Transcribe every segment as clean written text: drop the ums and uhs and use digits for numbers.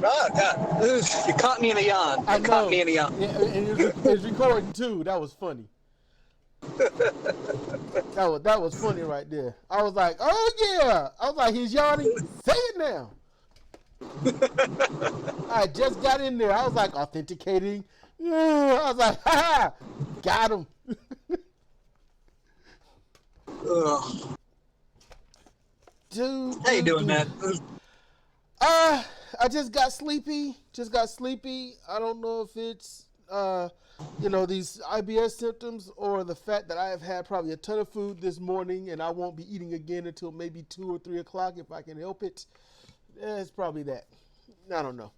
Oh, God. You caught me in a yawn. I know. Caught me in a yawn. Yeah, and it's recording too. That was funny. That was funny right there. I was like, oh yeah. I was like, he's yawning. Say it now. I just got in there. I was like, authenticating. I was like, ha, got him. Ugh. Dude. How you doing, man? I just got sleepy. I don't know if it's, these IBS symptoms or the fact that I have had probably a ton of food this morning and I won't be eating again until maybe 2 or 3 o'clock if I can help it. It's probably that. I don't know.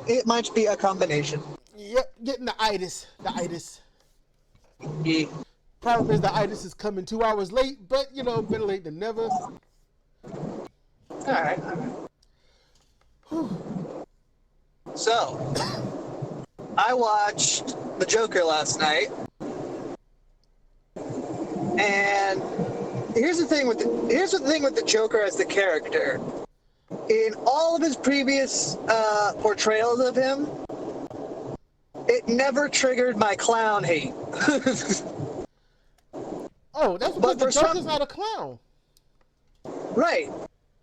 It might be a combination. Yep, getting the itis. Yeah. Problem is the itis is coming 2 hours late, but, better late than never. All right. So, I watched The Joker last night, and here's the thing with the Joker as the character. In all of his previous portrayals of him, it never triggered my clown hate. Oh, that's because the Joker's not a clown. Right.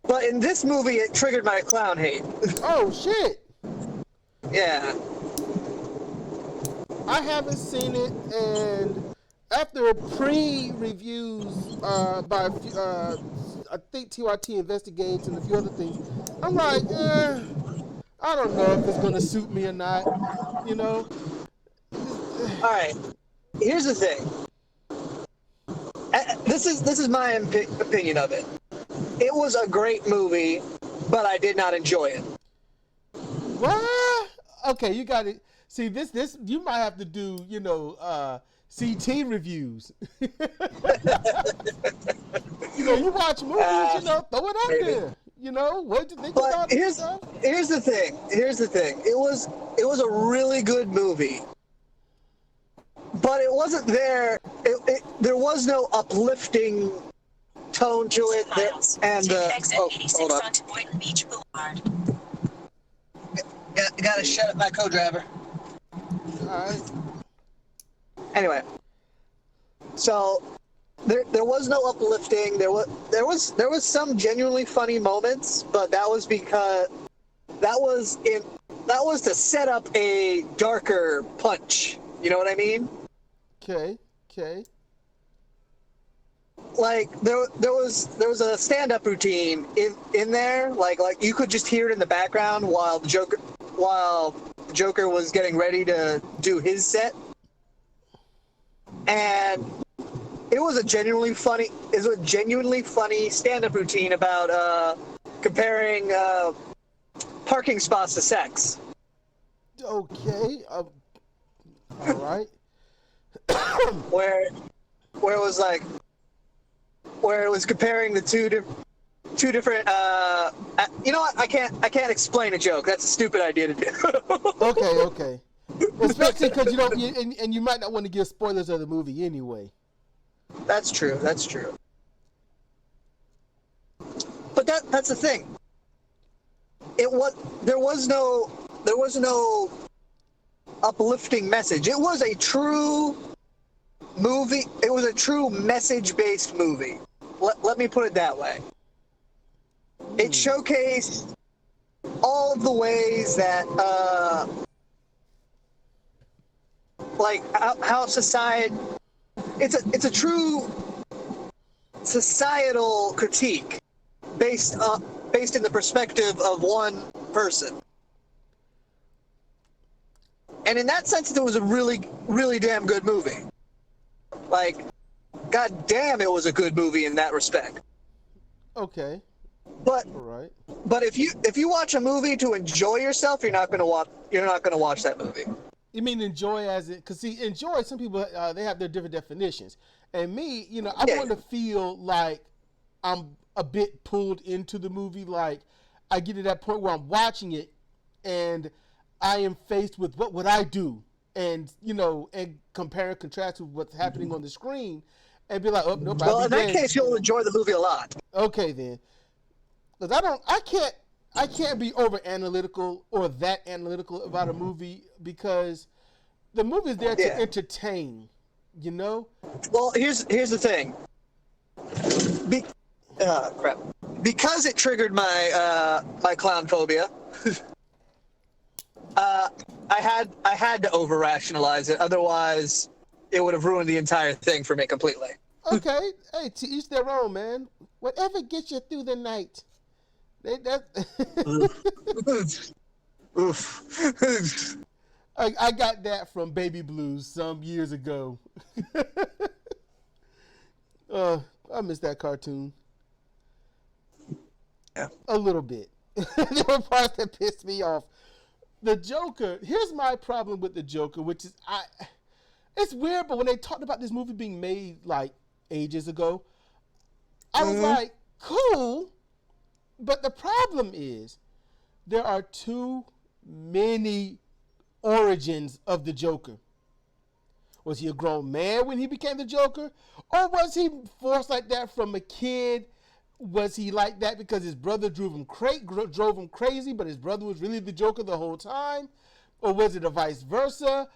But in this movie, it triggered my clown hate. Oh, shit. Yeah. I haven't seen it, and after pre-reviews by, I think TYT Investigates and a few other things, I'm like, I don't know if it's going to suit me or not, All right. Here's the thing. This is my opinion of it. It was a great movie, but I did not enjoy it. What? Okay, you got it. See, this you might have to do, CT reviews. You watch movies, throw it out maybe. there. What do you think But about it? Here's the thing. It was a really good movie. But it wasn't there. There was no uplifting tone to it. Hold on. Gotta shut up my co-driver. All right. Anyway, so there was no uplifting. There was some genuinely funny moments, but that was because that was to set up a darker punch. You know what I mean? Okay. Like there was a stand-up routine in there. Like you could just hear it in the background while the Joker was getting ready to do his set, and it was a genuinely funny stand-up routine about comparing parking spots to sex. Okay. All right. where it was comparing the two different. You know what? I can't explain a joke. That's a stupid idea to do. Okay. Especially because you don't, and you might not want to give spoilers of the movie anyway. That's true. But that's the thing. There was no uplifting message. It was a true movie. It was a true message-based movie. Let me put it that way. It showcased all of the ways that, how society. It's a true societal critique based in the perspective of one person. And in that sense, it was a really, really damn good movie. Like, god damn, it was a good movie in that respect. Okay. But all right. But if you watch a movie to enjoy yourself, you're not gonna watch that movie. You mean enjoy as it? Because see, enjoy. Some people they have their different definitions, and me, I want to feel like I'm a bit pulled into the movie. Like I get to that point where I'm watching it, and I am faced with what would I do, and and compare and contrast with what's happening on the screen, and be like, oh nope. Well, in that case, you'll enjoy the movie a lot. Okay then, because I I can't be over analytical or that analytical about a movie because the movie is there to entertain, you know? Well, here's the thing. Crap. Because it triggered my my clown phobia, I had to over rationalize it. Otherwise, it would have ruined the entire thing for me completely. Okay, hey, to each their own, man. Whatever gets you through the night. Oof. I got that from Baby Blues some years ago. I miss that cartoon. Yeah. A little bit. There were parts that pissed me off. The Joker, here's my problem with the Joker, which is it's weird, but when they talked about this movie being made like ages ago, I was like, cool, but the problem is there are too many origins of the Joker. Was he a grown man when he became the Joker? Or was he forced like that from a kid? Was he like that because his brother drove him crazy, but his brother was really the Joker the whole time? Or was it a vice versa?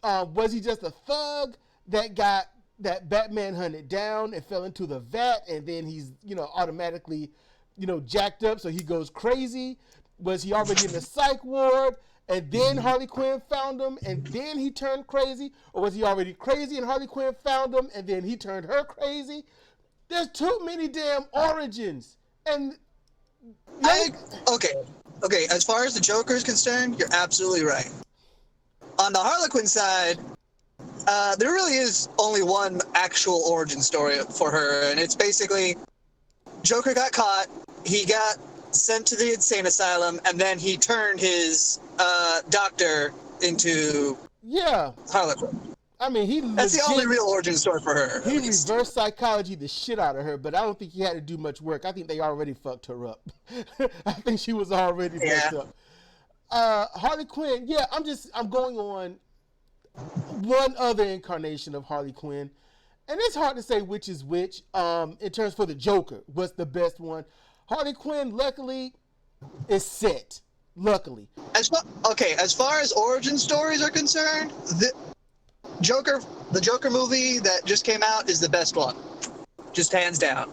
Was he just a thug that got that Batman hunted down and fell into the vat, and then he's, automatically, jacked up, so he goes crazy? Was he already in the psych ward, and then Harley Quinn found him, and then he turned crazy? Or was he already crazy and Harley Quinn found him, and then he turned her crazy? There's too many damn origins. And okay, as far as the Joker is concerned, you're absolutely right. On the Harlequin side, there really is only one actual origin story for her, and it's basically Joker got caught, he got sent to the insane asylum, and then he turned his doctor into Harlequin. I mean, that's the only real origin story for her. He reverse psychology the shit out of her, but I don't think he had to do much work. I think they already fucked her up. I think she was already fucked up. Harley Quinn, I'm going on one other incarnation of Harley Quinn, and it's hard to say which is which. In terms for the Joker, what's the best one? Harley Quinn, luckily, is set. Luckily. As far as origin stories are concerned, the Joker movie that just came out is the best one, just hands down.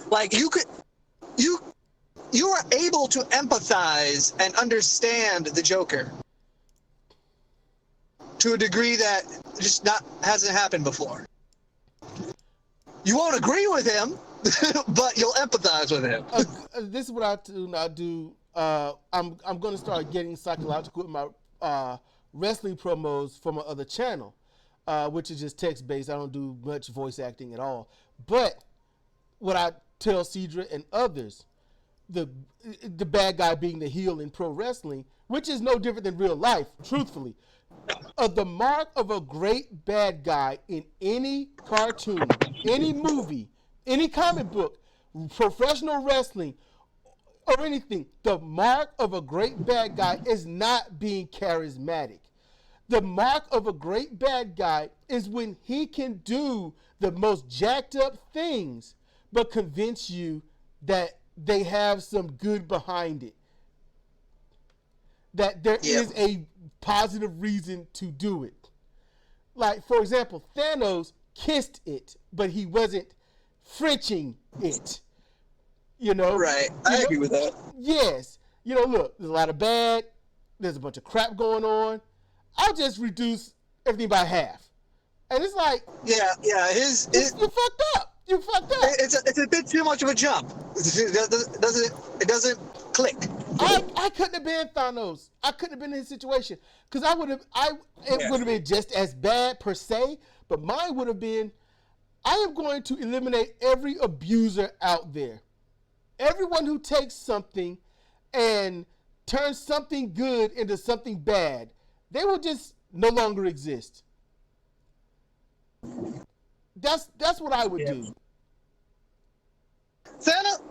Like you are able to empathize and understand the Joker to a degree that hasn't happened before. You won't agree with him, but you'll empathize with him. This is what I do. I'm going to start getting psychological with my wrestling promos from my other channel, which is just text-based. I don't do much voice acting at all. But what I tell Sidra and others, the bad guy being the heel in pro wrestling, which is no different than real life, truthfully. The mark of a great bad guy in any cartoon, any movie, any comic book, professional wrestling, or anything, the mark of a great bad guy is not being charismatic. The mark of a great bad guy is when he can do the most jacked up things, but convince you that they have some good behind it. That there is a positive reason to do it. Like, for example, Thanos kissed it, but he wasn't Frenching it. Right. I agree with that. Yes. Look, there's a lot of bad. There's a bunch of crap going on. I'll just reduce everything by half. And it's like... Yeah. You fucked up. It's a bit too much of a jump. It doesn't click. I couldn't have been Thanos. I couldn't have been in his situation. Because it would have been just as bad per se, but mine would have been, I am going to eliminate every abuser out there. Everyone who takes something and turns something good into something bad, they will just no longer exist. That's what I would do. Thanos,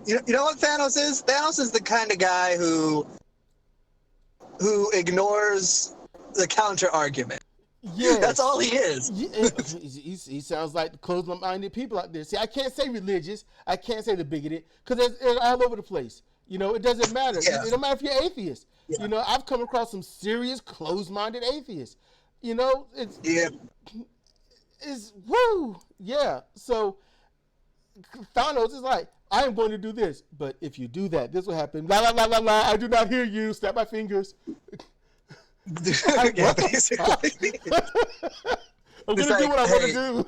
you know what Thanos is? Thanos is the kind of guy who ignores the counter argument. Yes. That's all he is. He sounds like the closed-minded people out there. See, I can't say religious. I can't say the bigoted because they're all over the place. You know, it doesn't matter. Yeah. It don't matter if you're atheist. Yeah. You know, I've come across some serious closed-minded atheists. You know, it's woo. Yeah. So Thanos is like, I am going to do this, but if you do that, this will happen. La la la la la. I do not hear you. Snap my fingers. Yeah, basically. I'm gonna do what I want to do.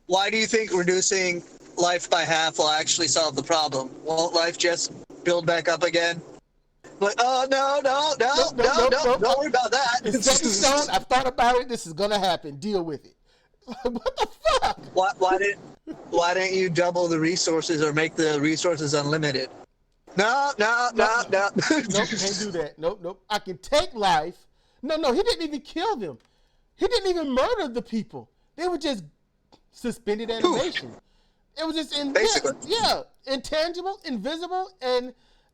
Why do you think reducing life by half will actually solve the problem? Won't life just build back up again? Like, oh no, don't worry about that. It's set in stone. I've thought about it. This is gonna happen. Deal with it. What the fuck? Why didn't you double the resources or make the resources unlimited? No. Nope, can't do that. Nope. I can take life. No, he didn't even kill them. He didn't even murder the people. They were just suspended animation. It was just basically. Intangible, invisible, and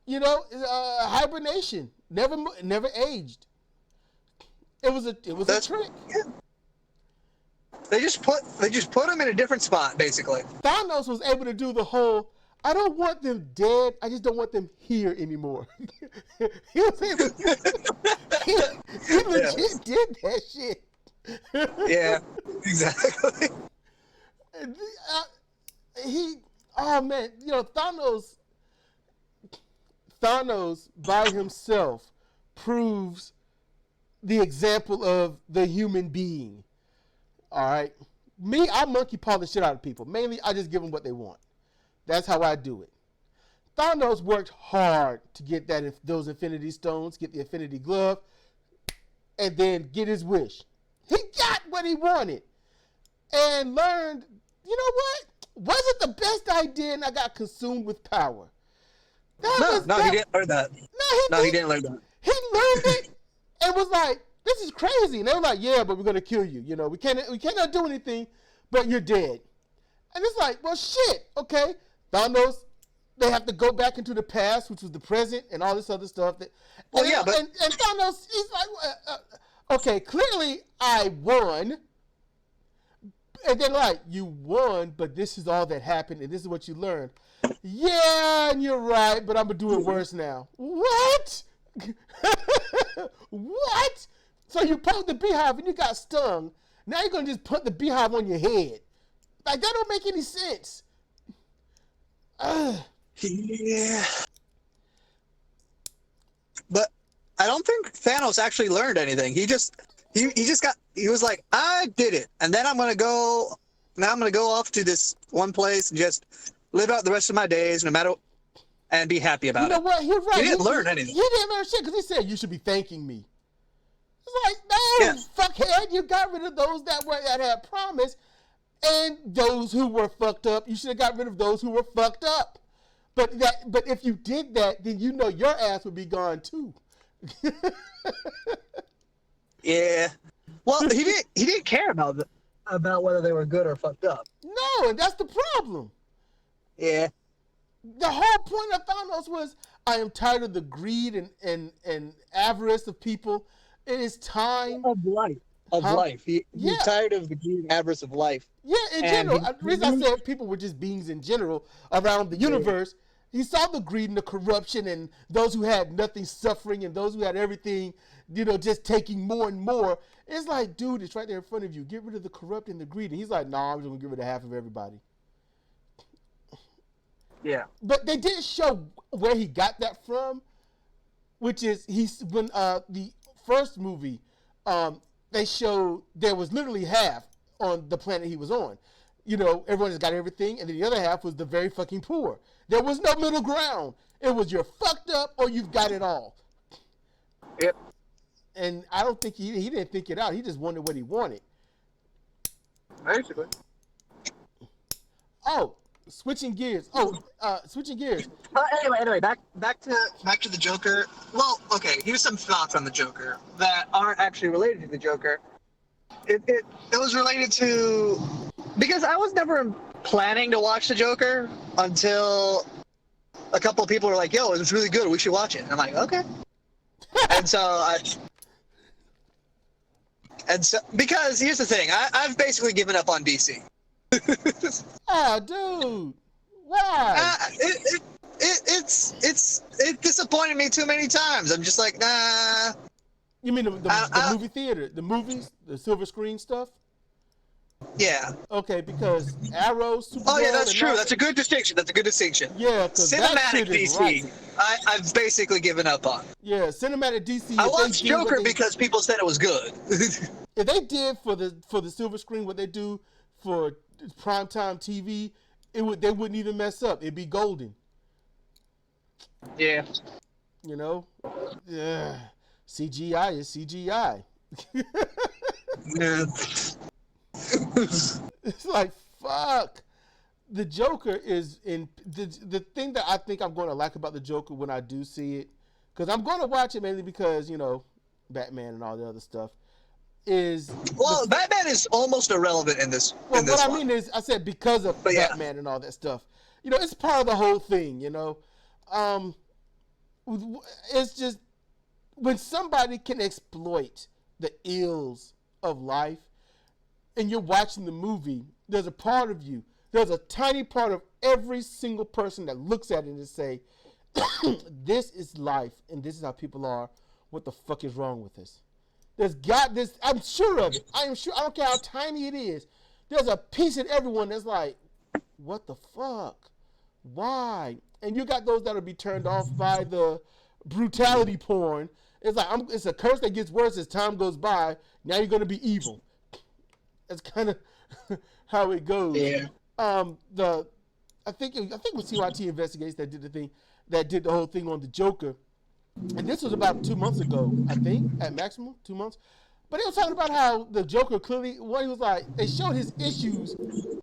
hibernation. Never aged. It was a trick. Yeah. They just put him in a different spot, basically. Thanos was able to do the whole, I don't want them dead, I just don't want them here anymore. He was able he legit did that shit. Yeah, exactly. Thanos by himself proves the example of the human being. All right. Me, I monkey paw the shit out of people. Mainly, I just give them what they want. That's how I do it. Thanos worked hard to get those Infinity Stones, get the Infinity Glove, and then get his wish. He got what he wanted and learned, you know what? Wasn't the best idea, and I got consumed with power. He didn't learn that. He didn't learn that. He learned it and was like, this is crazy. And they were like, yeah, but we're going to kill you. You know, we cannot do anything, but you're dead. And it's like, well, shit. Okay. Thanos, they have to go back into the past, which was the present and all this other stuff. And Thanos, he's like, okay, clearly I won. And they're like, you won, but this is all that happened, and this is what you learned. Yeah, and you're right, but I'm going to do it worse now. What? What? So you poked the beehive and you got stung. Now you're going to just put the beehive on your head. Like, that don't make any sense. Yeah. But I don't think Thanos actually learned anything. He was like, I did it. And then I'm going to go off to this one place and just live out the rest of my days and be happy about it. You know what? You're right. He didn't learn anything. He didn't learn shit because he said, you should be thanking me. It's like, no, fuckhead, you got rid of those that had promise, and those who were fucked up, you should have got rid of those who were fucked up. But if you did that, then you know your ass would be gone too. Yeah. Well, he didn't care about whether they were good or fucked up. No, and that's the problem. Yeah. The whole point of Thanos was, I am tired of the greed and avarice of people. It is time of life. He's tired of the greed and avarice of life. Yeah, in general. The reason I said people were just beings in general around the universe. He saw the greed and the corruption and those who had nothing suffering and those who had everything, just taking more and more. It's like, dude, it's right there in front of you. Get rid of the corrupt and the greed. And he's like, nah, I'm just going to get rid of half of everybody. Yeah. But they didn't show where he got that from, which is when the first movie, they showed there was literally half on the planet he was on. Everyone has got everything, and then the other half was the very fucking poor. There was no middle ground. It was you're fucked up or you've got it all. Yep. And I don't think he didn't think it out. He just wanted what he wanted. Basically. Oh, switching gears. Anyway, back to the Joker. Well, okay, here's some thoughts on the Joker that aren't actually related to the Joker. It was related to, because I was never planning to watch the Joker until a couple of people were like, yo, it was really good, we should watch it. And I'm like, okay. And so And so, because here's the thing, I've basically given up on DC. Oh, dude, why? It disappointed me too many times. I'm just like, nah. You mean the movie theater, the movies, the silver screen stuff? Yeah. Okay, because Arrow, Supergirl. Oh yeah, that's true. That's a good distinction. Yeah, because that shit is right. I've basically given up on. Yeah, cinematic DC. I watched Joker because people said it was good. If they did for the silver screen what they do for primetime TV, they wouldn't even mess up. It'd be golden. Yeah. You know, yeah. CGI is CGI. Yeah. It's like, fuck. The Joker is in the thing that I think I'm going to like about the Joker when I do see it, because I'm going to watch it mainly because, you know, Batman and all the other stuff is. Well, Batman is almost irrelevant in this. Well, in this what one. I mean is, I said because of Batman and all that stuff. You know, it's part of the whole thing. You know, it's just when somebody can exploit the ills of life, and you're watching the movie, there's a part of you, there's a tiny part of every single person that looks at it and say, this is life, and this is how people are. What the fuck is wrong with this? I'm sure of it. I am sure. I don't care how tiny it is. There's a piece in everyone that's like, what the fuck? Why? And you got those that'll be turned off by the brutality porn. It's like, it's a curse that gets worse as time goes by. Now you're going to be evil. That's kind of how it goes. Yeah. I think it was TYT Investigates that did the whole thing on the Joker, and this was about 2 months ago, I think, at maximum 2 months. But he was talking about how the Joker clearly, what he was like, they showed his issues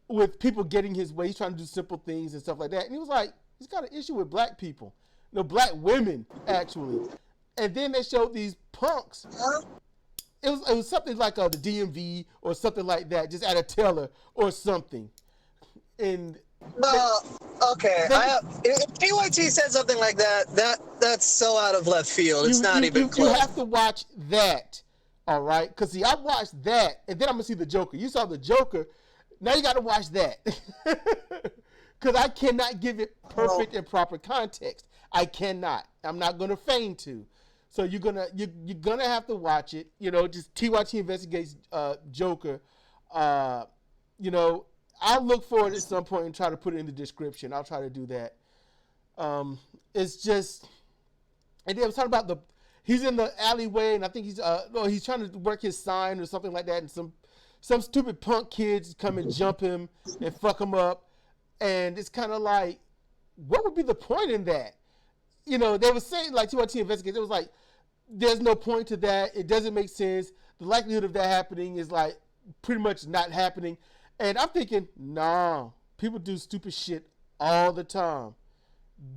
with people getting his way. He's trying to do simple things and stuff like that, and he was like, he's got an issue with black people, black women actually. And then they showed these punks. It was something like the DMV or something like that, just at a teller or something. And okay. If TYT said something like that's so out of left field. It's not even close. You have to watch that, all right? Because, see, I watched that, and then I'm going to see the Joker. You saw the Joker. Now you got to watch that. Because I cannot give it perfect and proper context. I cannot. I'm not going to feign to. So you're gonna have to watch it. You know, just TYT Investigates Joker. You know, I'll look for it at some point and try to put it in the description. I'll try to do that. It's just, and then I was talking about he's in the alleyway, and I think he's trying to work his sign or something like that, and some stupid punk kids come and jump him and fuck him up, and it's kind of like, what would be the point in that? You know, they were saying, like, TYT Investigates, it was like, there's no point to that. It doesn't make sense. The likelihood of that happening is, like, pretty much not happening. And I'm thinking, nah, people do stupid shit all the time.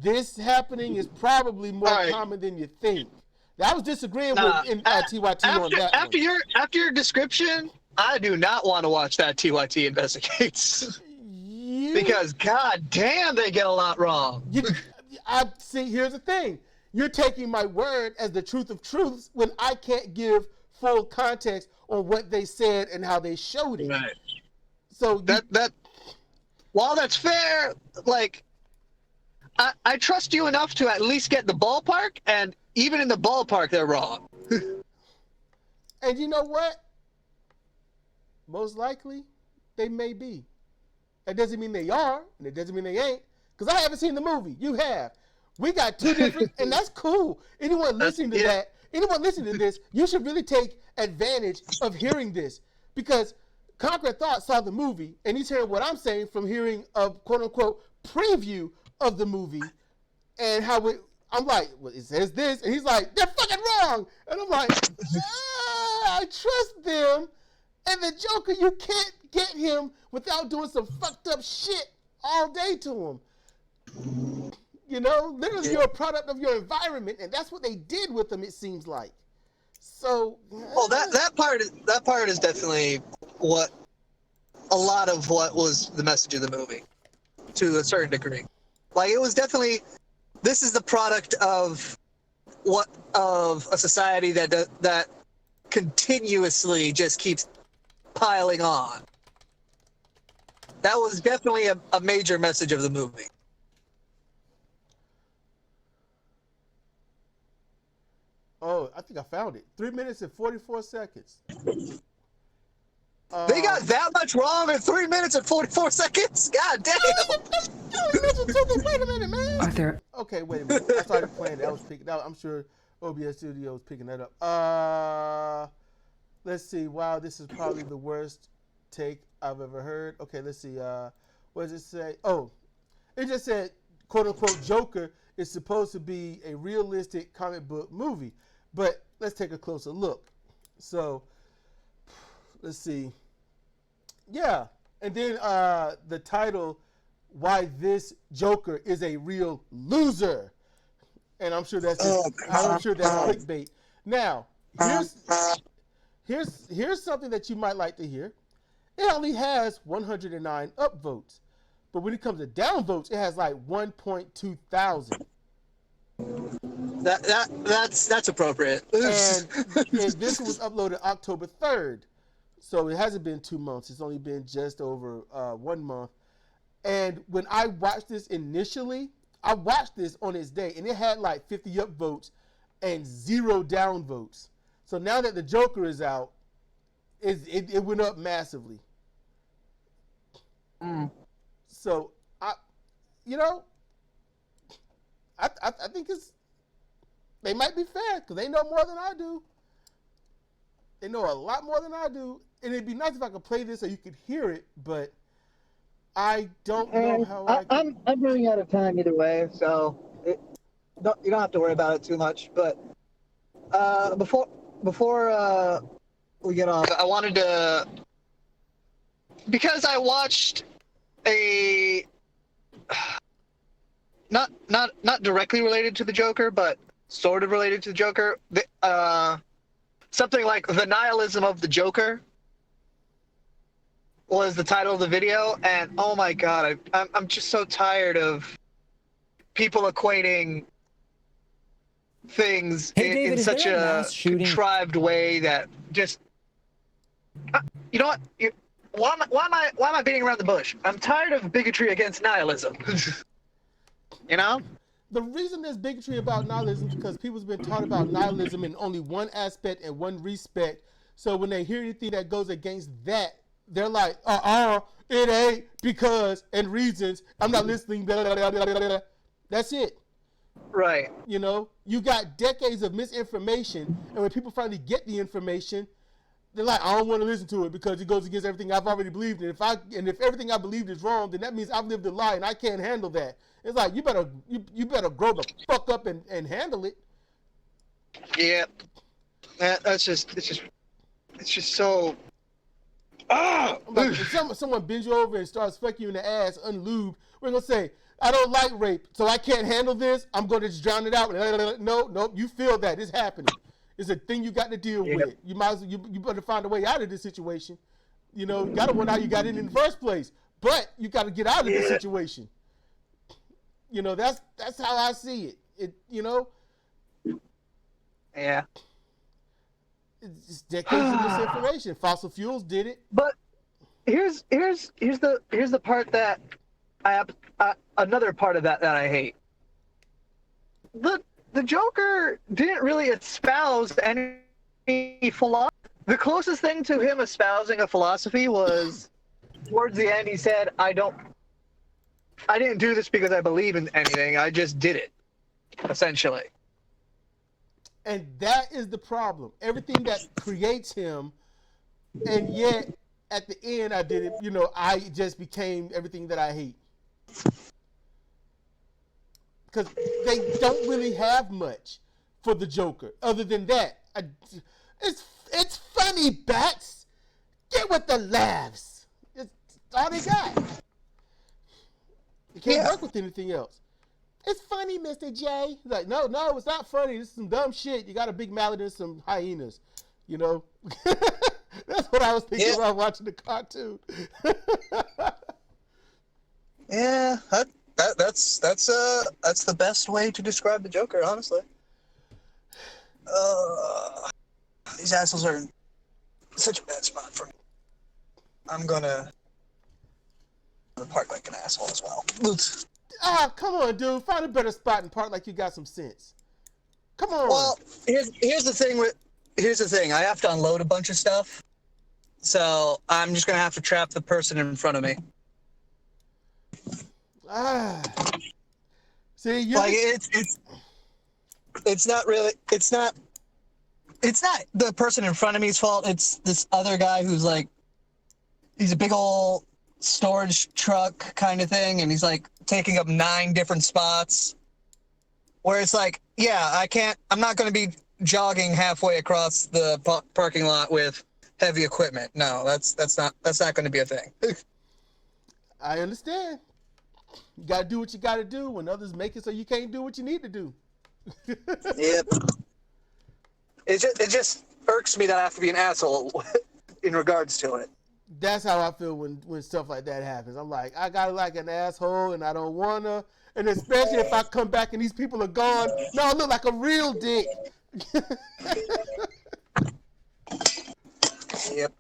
This happening is probably more common than you think. I was disagreeing with TYT on that After your description, I do not want to watch that TYT Investigates. Because, god damn, they get a lot wrong. See, here's the thing. You're taking my word as the truth of truths when I can't give full context on what they said and how they showed it. Right. So that while that's fair, like, I trust you enough to at least get the ballpark, and even in the ballpark, they're wrong. And you know what? Most likely, they may be. That doesn't mean they are, and it doesn't mean they ain't. Because I haven't seen the movie. You have. We got two different, and that's cool. Anyone listening to this, you should really take advantage of hearing this. Because Concrete Thought saw the movie, and he's hearing what I'm saying from hearing a quote-unquote preview of the movie, and how I'm like, well, it says this, and he's like, they're fucking wrong. And I'm like, I trust them. And the Joker, you can't get him without doing some fucked up shit all day to him. You know, literally you're a product of your environment, and that's what they did with him, it seems like. So well, that part is definitely what a lot of what was the message of the movie, to a certain degree. Like, it was definitely, this is the product of a society that continuously just keeps piling on. That was definitely a major message of the movie. Oh, I think I found it. 3 minutes and 44 seconds. They got that much wrong in 3 minutes and 44 seconds? God damn! Wait a minute, man. Arthur. Okay, wait a minute. I started playing that. I was picking that. I'm sure OBS Studio was picking that up. Let's see. Wow, this is probably the worst take I've ever heard. Okay, let's see. What does it say? Oh, it just said, quote unquote, Joker is supposed to be a realistic comic book movie. But let's take a closer look. So, let's see. Yeah. And then the title, Why This Joker is a Real Loser. And I'm sure that's clickbait. Now, here's something that you might like to hear. It only has 109 upvotes. But when it comes to downvotes, it has like 1.2 thousand. That's appropriate. And this was uploaded October 3rd. So it hasn't been 2 months. It's only been just over 1 month. And when I watched this initially, I watched this on its day, and it had like 50 upvotes and 0 downvotes. So now that the Joker is out, it went up massively. So I think they might be fair because they know more than I do. They know a lot more than I do, and it'd be nice if I could play this so you could hear it, but I don't know how I'm running out of time either way, so you don't have to worry about it too much. But before we get off, I wanted to, because I watched a not directly related to the Joker, but sort of related to the Joker. Something like The Nihilism of the Joker was the title of the video, and oh my god, I'm just so tired of people equating things in such a contrived way that just you know what? Why am I beating around the bush? I'm tired of bigotry against nihilism. You know? The reason there's bigotry about nihilism is because people's been taught about nihilism in only one aspect and one respect. So when they hear anything that goes against that, they're like, it ain't because and reasons. I'm not listening. Blah, blah, blah, blah, blah, blah. That's it. Right. You know, you got decades of misinformation, and when people finally get the information, they're like, I don't want to listen to it because it goes against everything I've already believed. And if everything I believed is wrong, then that means I've lived a lie and I can't handle that. It's like you better grow the fuck up and handle it. Yeah. It's just so. Like, if someone bends you over and starts fucking you in the ass unlubed, we're gonna say, I don't like rape, so I can't handle this. I'm gonna just drown it out. No, you feel that it's happening. It's a thing you got to deal with. You might as well, you better find a way out of this situation. You know, you got to wonder how you got in the first place, but you got to get out of this situation. You know, that's how I see it. Yeah. It's decades of misinformation. Fossil fuels did it. But here's the part that another part of that I hate. The Joker didn't really espouse any philosophy. The closest thing to him espousing a philosophy was towards the end. He said, I didn't do this because I believe in anything. I just did it, essentially. And that is the problem. Everything that creates him, and yet at the end I did it. You know, I just became everything that I hate. Because they don't really have much for the Joker. Other than that, it's funny, Bats. Get with the laughs. It's all they got. You can't work with anything else. It's funny, Mr. J. Like, no, it's not funny. This is some dumb shit. You got a big mallet and some hyenas. You know? That's what I was thinking while watching the cartoon. Yeah, that's the best way to describe the Joker, honestly. These assholes are in such a bad spot for me. I'm gonna park like an asshole as well. Ah, come on, dude. Find a better spot and park like you got some sense. Come on. Well, here's the thing. I have to unload a bunch of stuff, so I'm just gonna have to trap the person in front of me. See, you like it's not really it's not the person in front of me's fault. It's this other guy who's like, he's a big old storage truck kind of thing, and he's like taking up 9 different spots. Where it's like, yeah, I'm not going to be jogging halfway across the parking lot with heavy equipment. No, that's not going to be a thing. I understand. You got to do what you got to do when others make it so you can't do what you need to do. Yep. It just irks me that I have to be an asshole in regards to it. That's how I feel when stuff like that happens. I'm like, I got like an asshole and I don't want to. And especially if I come back and these people are gone, now I look like a real dick. Yep.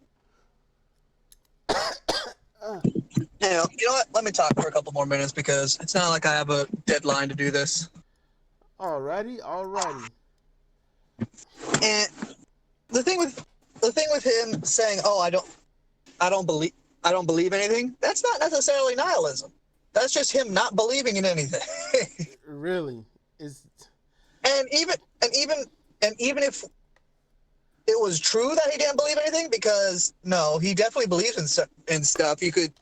You know what? Let me talk for a couple more minutes because it's not like I have a deadline to do this. Alrighty. And the thing with him saying, "Oh, I don't believe anything," that's not necessarily nihilism. That's just him not believing in anything. Really? And even if it was true that he didn't believe anything, because no, he definitely believes in stuff. You could,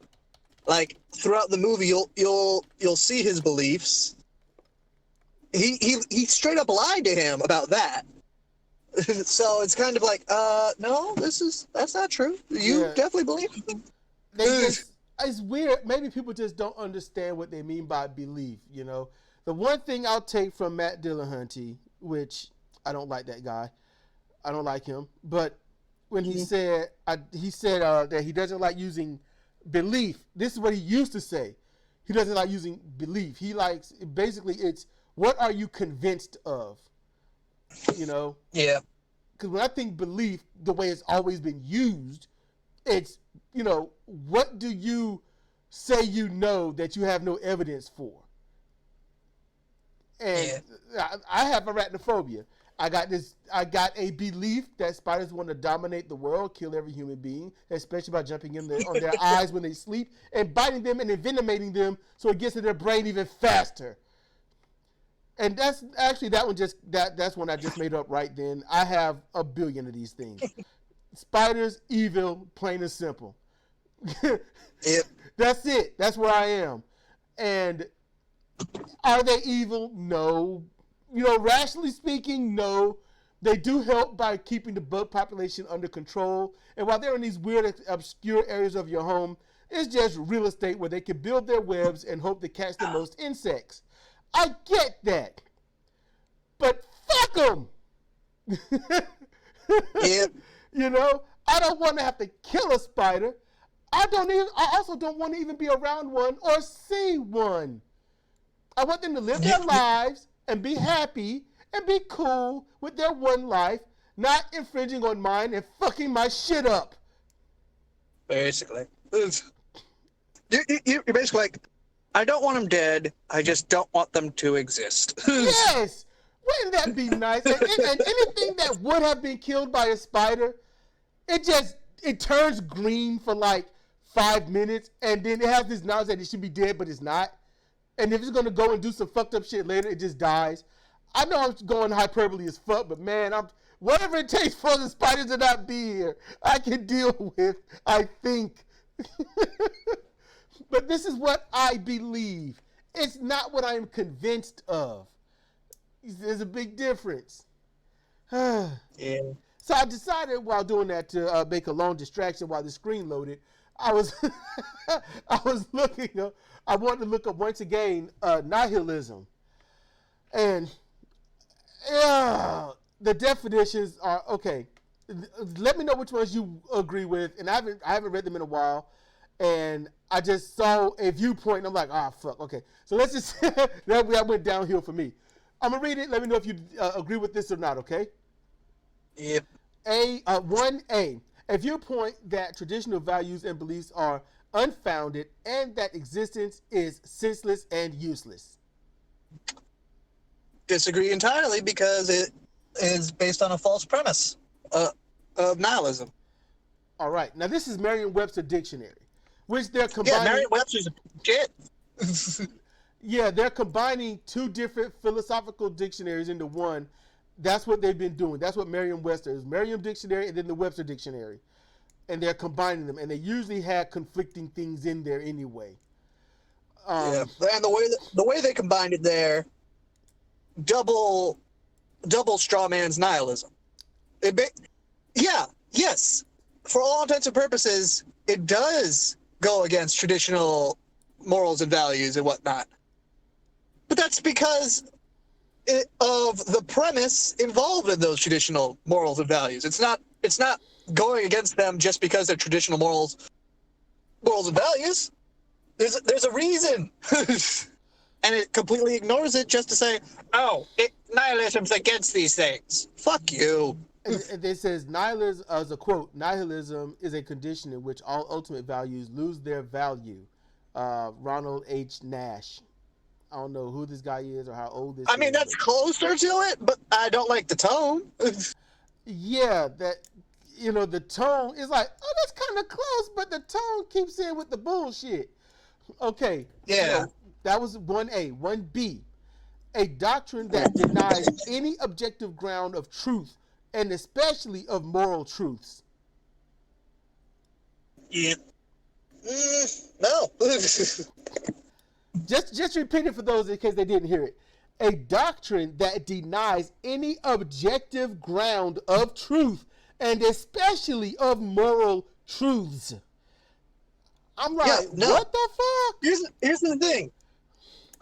like, throughout the movie, you'll see his beliefs. He straight up lied to him about that. So it's kind of like, no, that's not true. You definitely believe in them. It's weird. Maybe people just don't understand what they mean by belief, you know? The one thing I'll take from Matt Dillahunty, which I don't like that guy. I don't like him. But when he said that he doesn't like using belief, this is what he used to say. He doesn't like using belief. He likes, basically, it's what are you convinced of? You know? Yeah. Because when I think belief, the way it's always been used, it's, you know, what do you say you know that you have no evidence for? And I have arachnophobia. I got a belief that spiders want to dominate the world, kill every human being, especially by jumping on their eyes when they sleep and biting them and envenomating them so it gets to their brain even faster. And that's actually that's one I just made up right then. I have a billion of these things. Spiders, evil, plain and simple. Yep. That's it. That's where I am. And are they evil? No. You know, rationally speaking, no. They do help by keeping the bug population under control. And while they're in these weird, obscure areas of your home, it's just real estate where they can build their webs and hope to catch the most insects. I get that. But fuck them. Yep. You know, I don't want to have to kill a spider. I also don't want to even be around one or see one. I want them to live their lives and be happy and be cool with their one life, not infringing on mine and fucking my shit up. Basically. You're basically like, I don't want them dead, I just don't want them to exist. Yes! Wouldn't that be nice? And anything that would have been killed by a spider, it turns green for like 5 minutes, and then it has this knowledge that it should be dead, but it's not. And if it's going to go and do some fucked up shit later, it just dies. I know I'm going hyperbole as fuck, but man, whatever it takes for the spiders to not be here, I can deal with, I think. But this is what I believe. It's not what I'm convinced of. There's a big difference. Yeah. So I decided while doing that to make a lone distraction while the screen loaded. I was looking up. I wanted to look up once again nihilism, and the definitions are okay. Let me know which ones you agree with, and I haven't read them in a while, and I just saw a viewpoint, and I'm like, fuck, okay. So let's just that went downhill for me. I'm gonna read it. Let me know if you agree with this or not. Okay. Yep. 1A, a viewpoint that traditional values and beliefs are unfounded and that existence is senseless and useless. Disagree entirely because it is based on a false premise of nihilism. All right. Now, this is Merriam-Webster Dictionary, which they're combining. Yeah, Merriam-Webster's shit. Yeah, they're combining two different philosophical dictionaries into one. That's what they've been doing. That's what Merriam-Webster is. Merriam Dictionary and then the Webster Dictionary. And they're combining them. And they usually have conflicting things in there anyway. Yeah, and the way they combined it there, double straw man's nihilism. Yes. For all intents and purposes, it does go against traditional morals and values and whatnot. But that's because of the premise involved in those traditional morals and values. It's not going against them just because they're traditional morals and values. There's a reason. And it completely ignores it just to say, oh, nihilism's against these things. Fuck you. And it says, nihilism, as a quote, nihilism is a condition in which all ultimate values lose their value. Ronald H. Nash. I don't know who this guy is or how old this is. I mean, that's closer to it, but I don't like the tone. Yeah, the tone is like, oh, that's kind of close, but the tone keeps in with the bullshit. Okay. Yeah. So that was 1A. 1B. A doctrine that denies any objective ground of truth, and especially of moral truths. Yeah. No. Just repeat it for those in case they didn't hear it. A doctrine that denies any objective ground of truth, and especially of moral truths. I'm like, what the fuck? Here's the thing.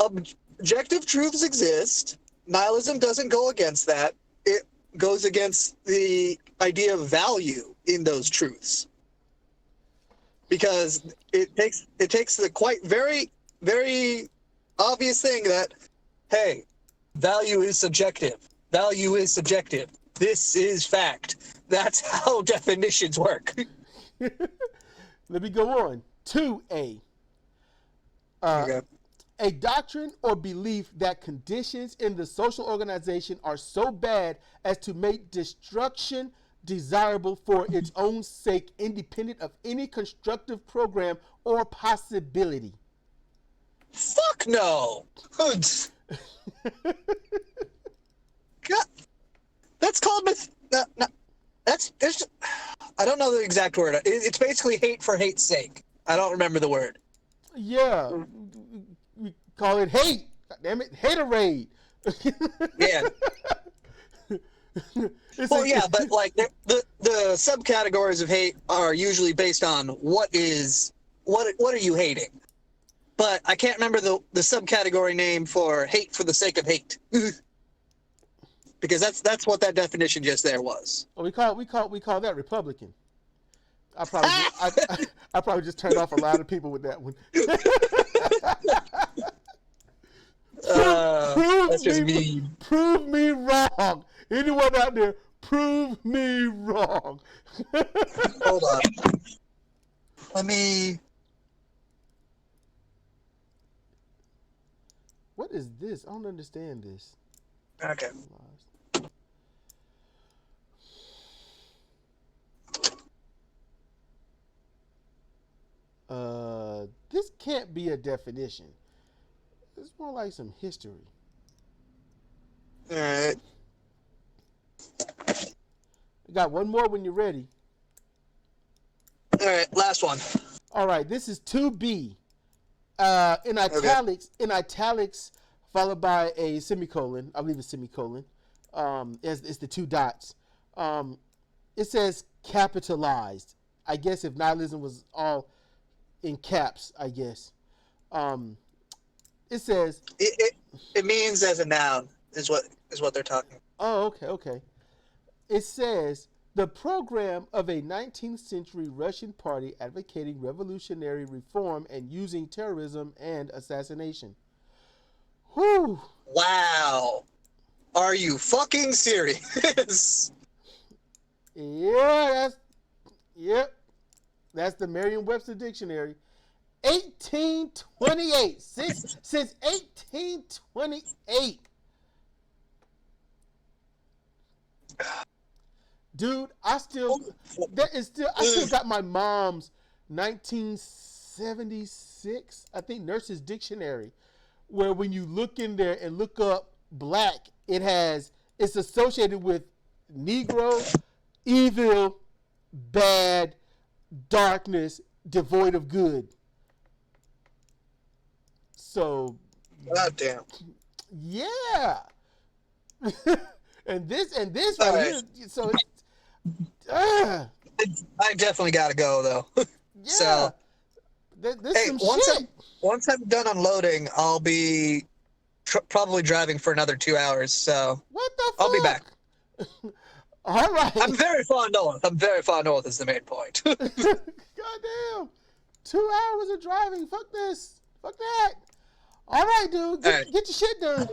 Objective truths exist. Nihilism doesn't go against that. It goes against the idea of value in those truths. Because it takes the quite very, very obvious thing that, hey, value is subjective. Value is subjective. This is fact. That's how definitions work. Let me go on. 2A. Okay. A doctrine or belief that conditions in the social organization are so bad as to make destruction desirable for its own sake, independent of any constructive program or possibility. Fuck no. God. That's called that's I don't know the exact word. It's basically hate for hate's sake. I don't remember the word. Yeah. We call it hate. God damn it. Haterade. Yeah. But like the subcategories of hate are usually based on what are you hating? But I can't remember the subcategory name for hate for the sake of hate. Because that's what that definition just there was. Oh, we call that Republican. I probably just turned off a lot of people with that one. That's just mean. Prove me wrong. Anyone out there, prove me wrong. Hold on. Let me. What is this? I don't understand this. Okay. This can't be a definition. It's more like some history. All right. I got one more when you're ready. All right, last one. All right, this is 2B. In italics, followed by a semicolon. I believe it's semicolon. It's the two dots. It says capitalized. I guess if nihilism was all in caps, I guess. It says it means as a noun is what they're talking about. Oh, okay. It says the program of a 19th century Russian party advocating revolutionary reform and using terrorism and assassination. Whew. Wow. Are you fucking serious? Yep. That's the Merriam-Webster dictionary. 1828. Since 1828. Dude, I still got my mom's 1976, I think, Nurse's Dictionary, where when you look in there and look up black, it's associated with Negro, evil, bad, darkness, devoid of good. So, God damn. Yeah. and this right here, so I definitely got to go though. Yeah. So, hey, once I'm done unloading, I'll be probably driving for another 2 hours. So what the fuck? I'll be back. All right. I'm very far north. Is the main point. Goddamn. 2 hours of driving. Fuck this. Fuck that. All right, dude. Get your shit done.